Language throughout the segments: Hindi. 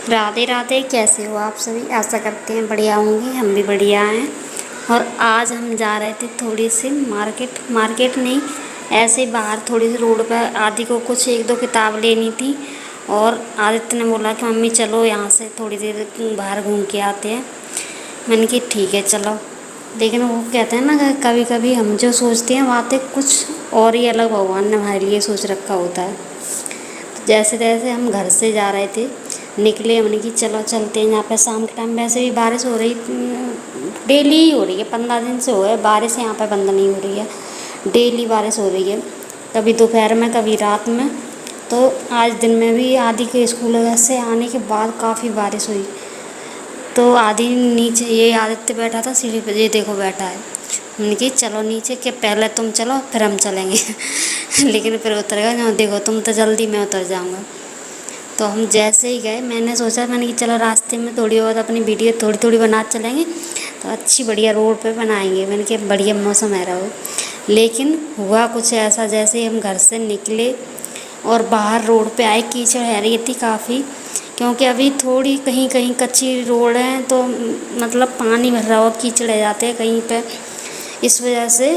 राधे राधे। कैसे हो आप सभी? आशा करते हैं बढ़िया होंगे। हम भी बढ़िया हैं। और आज हम जा रहे थे थोड़ी सी मार्केट नहीं, ऐसे ही बाहर थोड़ी सी रोड पर। आदि को कुछ एक दो किताब लेनी थी और आदित्य ने बोला कि मम्मी चलो यहाँ से थोड़ी देर बाहर घूम के आते हैं। मैंने कि ठीक है चलो। लेकिन वो कहते हैं ना, कभी कभी हम जो सोचते हैं बातें कुछ और ही अलग भगवान ने हमारे लिए सोच रखा होता है। तो जैसे तैसे हम घर से जा रहे थे, निकले। हमने कि चलो चलते हैं। यहाँ पे शाम के टाइम वैसे भी बारिश हो रही, डेली ही हो रही है। 15 दिन से हो है बारिश, यहाँ पे बंद नहीं हो रही है। डेली बारिश हो रही है, कभी दोपहर में कभी रात में। तो आज दिन में भी आदि के स्कूल से आने के बाद काफ़ी बारिश हुई। तो आदि नीचे, ये आदित्य बैठा था सीढ़ी पे, ये देखो बैठा है। हमने कि चलो नीचे, कि पहले तुम चलो फिर हम चलेंगे। लेकिन फिर उतर गया। जो देखो तुम तो जल्दी, मैं उतर जाऊँगा। तो हम जैसे ही गए, मैंने कि चलो रास्ते में थोड़ी बहुत अपनी वीडियो थोड़ी थोड़ी बना चलेंगे, तो अच्छी बढ़िया रोड पे बनाएंगे। मैंने कि बढ़िया मौसम है रहो। लेकिन हुआ कुछ ऐसा, जैसे ही हम घर से निकले और बाहर रोड पे आए, कीचड़ है रही थी काफ़ी। क्योंकि अभी थोड़ी कहीं कहीं कच्ची रोड है, तो मतलब पानी भर रहा हो, कीचड़ रह जाते हैं कहीं पे। इस वजह से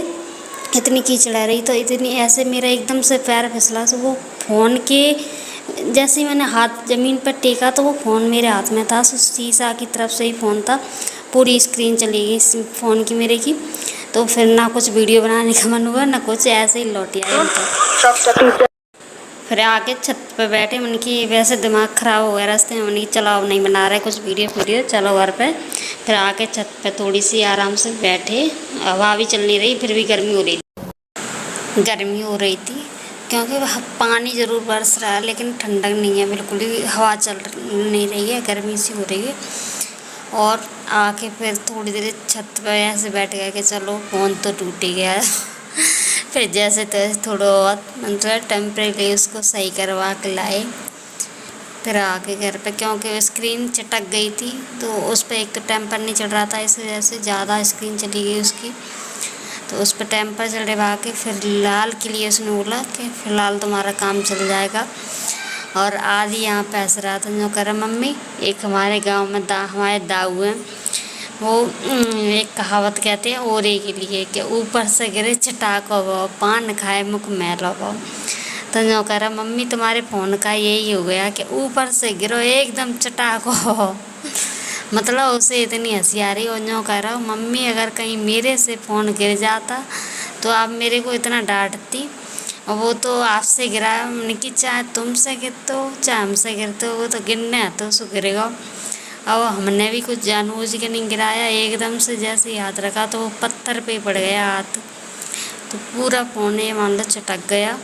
इतनी कीचड़ रह रही। तो इतनी ऐसे मेरा एकदम से पैर फिसला, तो वो फ़ोन के जैसे ही मैंने हाथ ज़मीन पर टेका, तो वो फ़ोन मेरे हाथ में था। शीशा की तरफ से ही फ़ोन था, पूरी स्क्रीन चली गई इस फ़ोन की मेरे की। तो फिर ना कुछ वीडियो बनाने का मन हुआ, ना कुछ, ऐसे ही लौट आए हम। तो फिर आके छत पे बैठे। मैंने कि वैसे दिमाग ख़राब हो गया रास्ते में। मैंने कि चलो अब नहीं बना रहे कुछ वीडियो, चलो घर पे। फिर आके छत पे थोड़ी सी आराम से बैठे। हवा भी चल नहीं रही, फिर भी गर्मी हो रही थी। क्योंकि वह पानी ज़रूर बरस रहा है, लेकिन ठंडक नहीं है बिल्कुल ही। हवा चल नहीं रही है, गर्मी सी हो रही है। और आके फिर थोड़ी देर छत पे ऐसे बैठ गए कि चलो फ़ोन तो टूट ही गया है। फिर जैसे तैसे थोड़ा बहुत मतलब टेम्परेरी उसको सही करवा के लाए। फिर आके घर पे, क्योंकि स्क्रीन चटक गई थी, तो उस पर एक तो टेम्पर नहीं चढ़ रहा था, इस वजह से ज़्यादा स्क्रीन चली गई उसकी। तो उस पर टेम्पर चढ़वा के फिर लाल के लिए उसने बोला कि फ़िलहाल तुम्हारा काम चल जाएगा। और आदि यहाँ पे हंस रहा था, जो कह मम्मी, एक हमारे गांव में हमारे दाऊ हैं, वो एक कहावत कहते हैं ओरे के लिए, कि ऊपर से गिरे चटाक हो, पान खाए मुख मैला हो। तो जो कह रहा मम्मी, तुम्हारे फ़ोन का यही हो गया कि ऊपर से गिरो एकदम चटाक हो। मतलब उसे इतनी हंसी आ रही। और जो कह रहा हूँ मम्मी, अगर कहीं मेरे से फ़ोन गिर जाता तो आप मेरे को इतना डांटती, और वो तो आपसे गिरा है। मैंने कि चाहे तुमसे गिरते हो चाहे हमसे गिरते हो, वो तो गिरने है तो उसको गिरेगा। अब हमने भी कुछ जानबूझ के नहीं गिराया, एकदम से जैसे ही हाथ रखा तो वो पत्थर पे पड़ गया हाथ। तो पूरा फ़ोन ये मान लो चटक गया।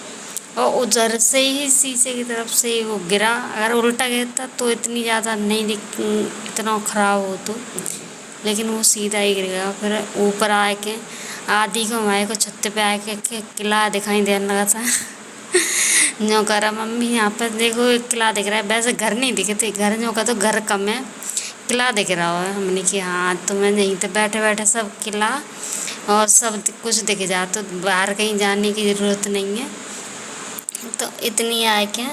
और उधर से ही शीशे की तरफ से ही वो गिरा। अगर उल्टा गिरता तो इतनी ज़्यादा नहीं इतना ख़राब हो तो, लेकिन वो सीधा ही गिर गया। फिर ऊपर आके आदि को, हमारे को छत पे आके किला दिखाई देने लगा था। जो कह रहा मम्मी, यहाँ पर देखो एक किला दिख रहा है। वैसे घर नहीं दिखते, घर जो का तो घर कम है, किला दिख रहा है। हमने कि हाँ, तुम्हें नहीं तो बैठे बैठे सब किला और सब कुछ दिख जा, तो बाहर कहीं जाने की ज़रूरत नहीं है। तो इतनी आए क्या,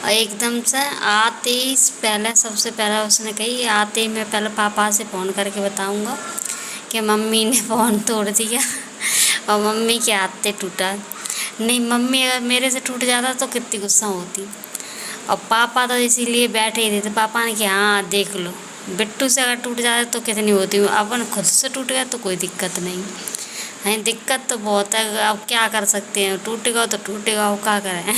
और एकदम से आते ही पहले, सबसे पहले उसने कही, आते ही मैं पहले पापा से फ़ोन करके बताऊंगा कि मम्मी ने फ़ोन तोड़ दिया और मम्मी के हाथ से टूटा। नहीं, मम्मी अगर मेरे से टूट जाता तो कितनी गुस्सा होती। और पापा तो इसीलिए बैठे ही थे। तो पापा ने कहा हाँ देख लो, बिट्टू से अगर टूट जाता तो कितनी होती हूँ, अपन खुद से टूट गया तो कोई दिक्कत नहीं है। दिक्कत तो बहुत है, अब क्या कर सकते हैं, टूटेगा तो टूटेगा, अब क्या करें।